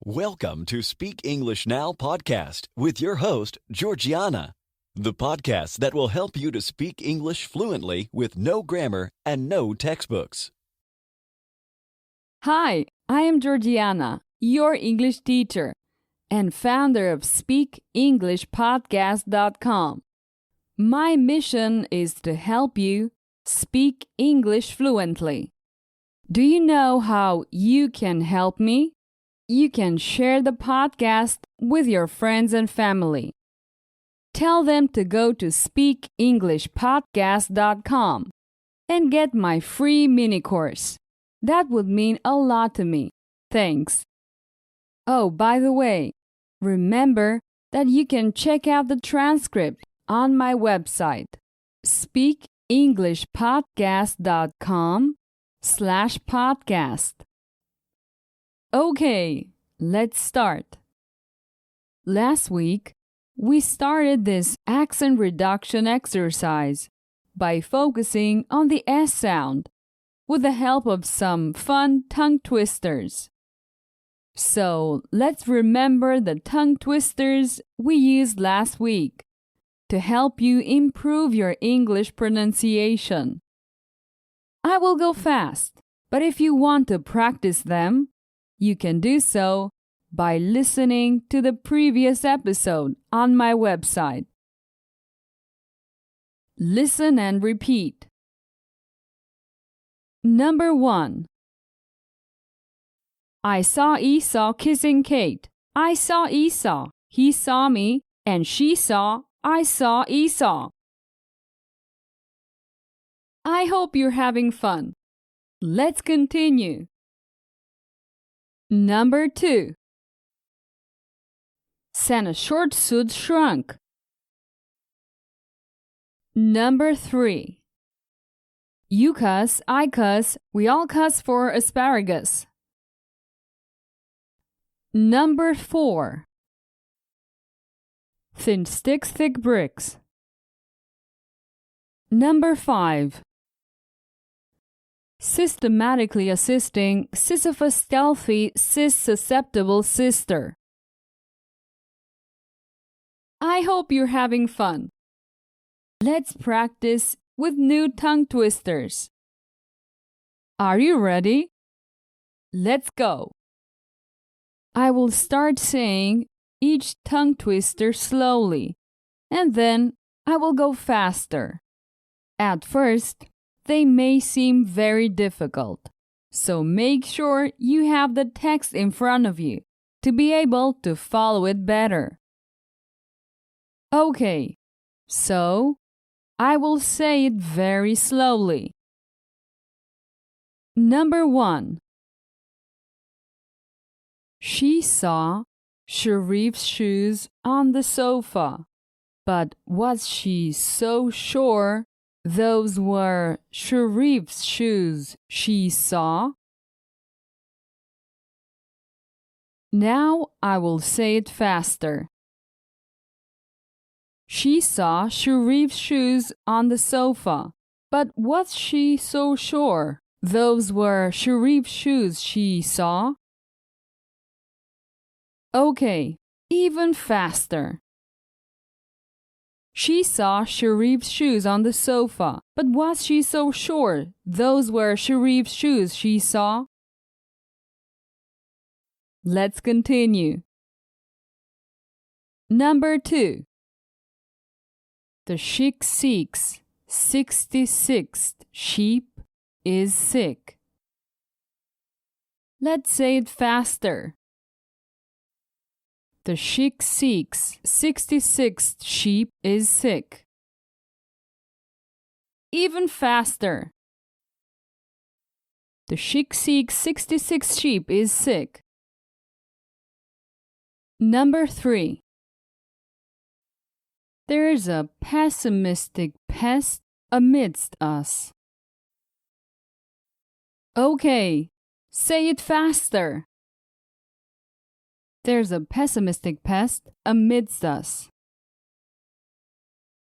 Welcome to Speak English Now podcast with your host, Georgiana, the podcast that will help you to speak English fluently with no grammar and no textbooks. Hi, I am Georgiana, your English teacher and founder of SpeakEnglishPodcast.com. My mission is to help you speak English fluently. Do you know how you can help me? You can share the podcast with your friends and family. Tell them to go to SpeakEnglishPodcast.com and get my free mini course. That would mean a lot to me. Thanks. Oh, by the way, remember that you can check out the transcript on my website, speakenglishpodcast.com/podcast. Okay, let's start. Last week, we started this accent reduction exercise by focusing on the S sound with the help of some fun tongue twisters. So let's remember the tongue twisters we used last week to help you improve your English pronunciation. I will go fast, but if you want to practice them, you can do so by listening to the previous episode on my website. Listen and repeat. Number 1. I saw Esau kissing Kate. I saw Esau. He saw me, and she saw I saw Esau. I hope you're having fun. Let's continue. Number 2. Santa's short suit shrunk. Number 3. You cuss, I cuss, we all cuss for asparagus. Number 4. Thin sticks, thick bricks. Number 5. Systematically assisting Sisyphus' stealthy, cis-susceptible sister. I hope you're having fun. Let's practice with new tongue twisters. Are you ready? Let's go. I will start saying each tongue twister slowly, and then I will go faster. At first, they may seem very difficult, so make sure you have the text in front of you to be able to follow it better. Okay, so I will say it very slowly. Number 1. She saw Sharif's shoes on the sofa, but was she so sure those were Sharif's shoes she saw? Now I will say it faster. She saw Sharif's shoes on the sofa, but was she so sure those were Sharif's shoes she saw? Okay, even faster. She saw Sharif's shoes on the sofa, but was she so sure those were Sharif's shoes she saw? Let's continue. Number 2. The Sheikh Sikh's 66th sheep is sick. Let's say it faster. The Sheikh Sikh's 66th sheep is sick. Even faster. The Sheikh Sikh's 66th sheep is sick. Number 3. There's a pessimistic pest amidst us. Okay, say it faster. There's a pessimistic pest amidst us.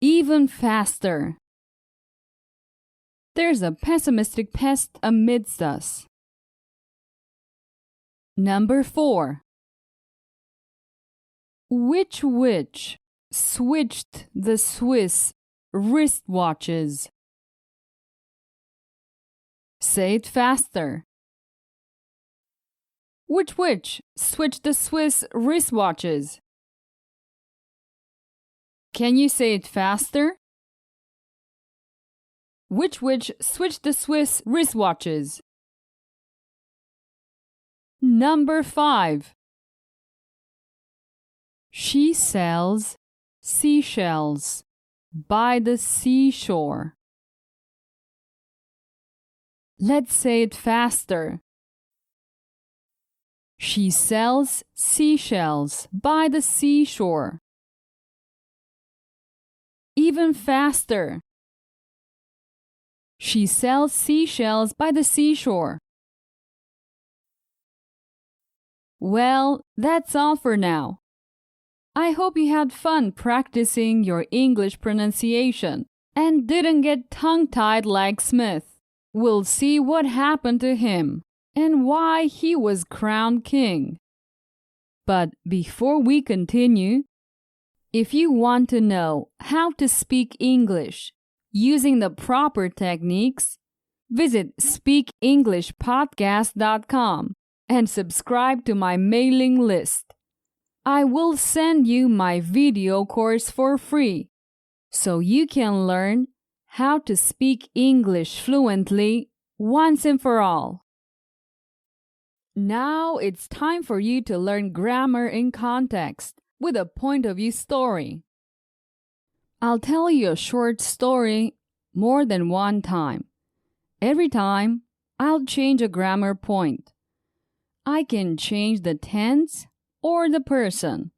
Even faster. There's a pessimistic pest amidst us. Number 4. Which switched the Swiss wristwatches? Say it faster. Which switched the Swiss wristwatches? Can you say it faster? Which switched the Swiss wristwatches? Number 5. She sells seashells by the seashore. Let's say it faster. She sells seashells by the seashore. Even faster. She sells seashells by the seashore. Well, that's all for now. I hope you had fun practicing your English pronunciation and didn't get tongue-tied like Smith. We'll see what happened to him and why he was crowned king. But before we continue, if you want to know how to speak English using the proper techniques, visit speakenglishpodcast.com and subscribe to my mailing list. I will send you my video course for free so you can learn how to speak English fluently once and for all. Now it's time for you to learn grammar in context with a point of view story. I'll tell you a short story more than one time. Every time, I'll change a grammar point. I can change the tense or the person.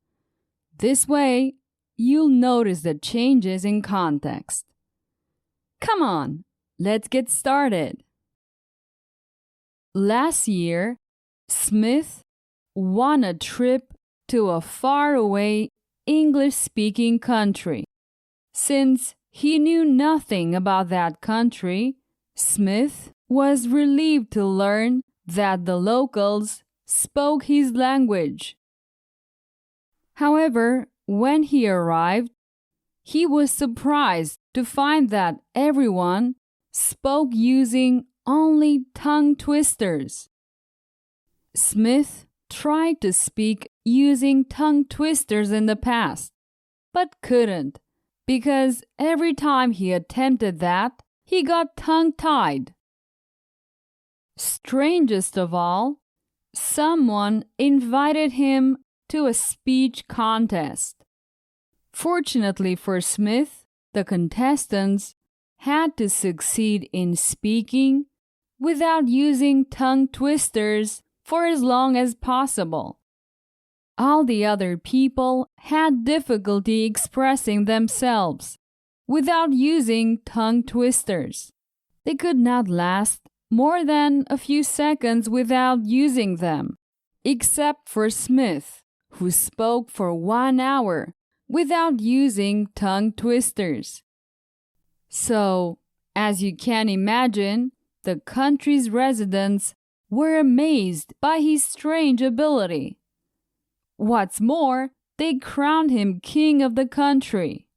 This way, you'll notice the changes in context. Come on, let's get started. Last year, Smith won a trip to a faraway English-speaking country. Since he knew nothing about that country, Smith was relieved to learn that the locals spoke his language. However, when he arrived, he was surprised to find that everyone spoke using only tongue twisters. Smith tried to speak using tongue twisters in the past, but couldn't, because every time he attempted that, he got tongue-tied. Strangest of all, someone invited him to a speech contest. Fortunately for Smith, the contestants had to succeed in speaking without using tongue twisters for as long as possible. All the other people had difficulty expressing themselves without using tongue twisters. They could not last more than a few seconds without using them, except for Smith, who spoke for 1 hour without using tongue twisters. So, as you can imagine, the country's residents were amazed by his strange ability. What's more, they crowned him king of the country.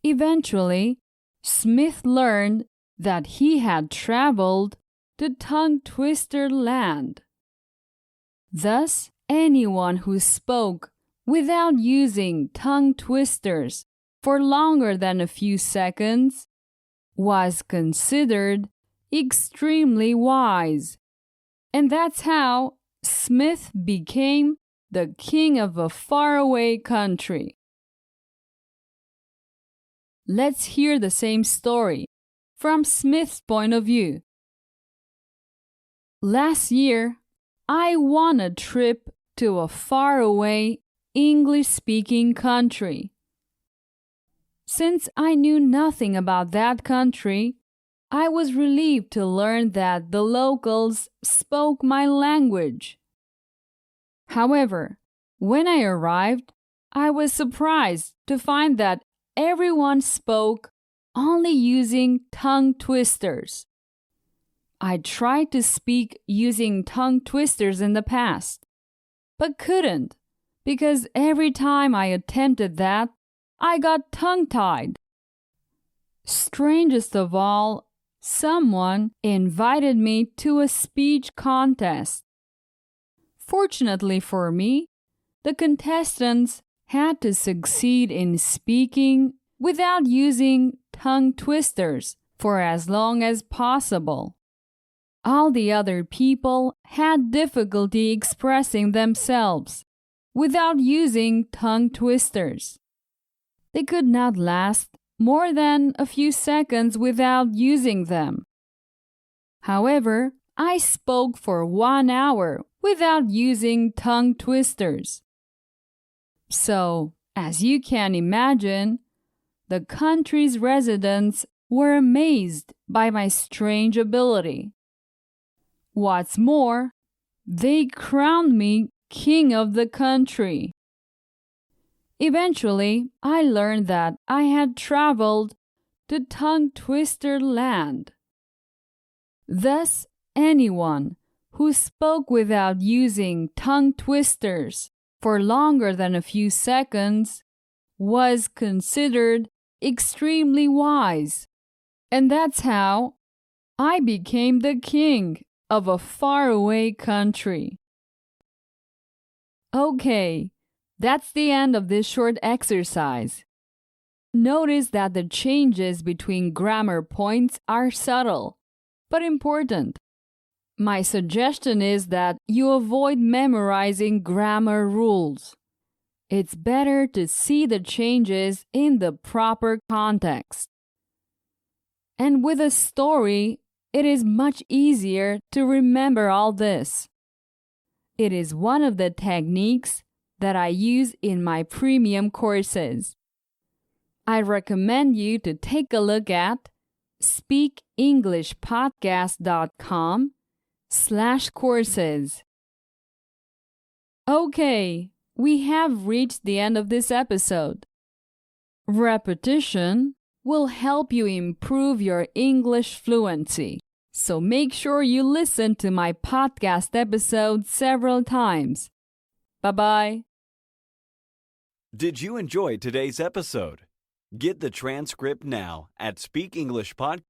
Eventually, Smith learned that he had traveled to tongue twister land. Thus, anyone who spoke without using tongue twisters for longer than a few seconds was considered extremely wise. And that's how Smith became the king of a faraway country. Let's hear the same story from Smith's point of view. Last year, I won a trip to a faraway English-speaking country. Since I knew nothing about that country, I was relieved to learn that the locals spoke my language. However, when I arrived, I was surprised to find that everyone spoke only using tongue twisters. I tried to speak using tongue twisters in the past, but couldn't because every time I attempted that, I got tongue-tied. Strangest of all, someone invited me to a speech contest. Fortunately for me, the contestants had to succeed in speaking without using tongue twisters for as long as possible. All the other people had difficulty expressing themselves without using tongue twisters. They could not last more than a few seconds without using them. However, I spoke for 1 hour without using tongue twisters. So, as you can imagine, the country's residents were amazed by my strange ability. What's more, they crowned me king of the country. Eventually, I learned that I had traveled to tongue twister land. Thus, anyone who spoke without using tongue twisters for longer than a few seconds was considered extremely wise. And that's how I became the king of a faraway country. Okay, that's the end of this short exercise. Notice that the changes between grammar points are subtle, but important. My suggestion is that you avoid memorizing grammar rules. It's better to see the changes in the proper context. And with a story, it is much easier to remember all this. It is one of the techniques that I use in my premium courses. I recommend you to take a look at speakenglishpodcast.com/courses. Okay, we have reached the end of this episode. Repetition will help you improve your English fluency. So make sure you listen to my podcast episode several times. Bye-bye. Did you enjoy today's episode? Get the transcript now at speakenglishpodcast.com.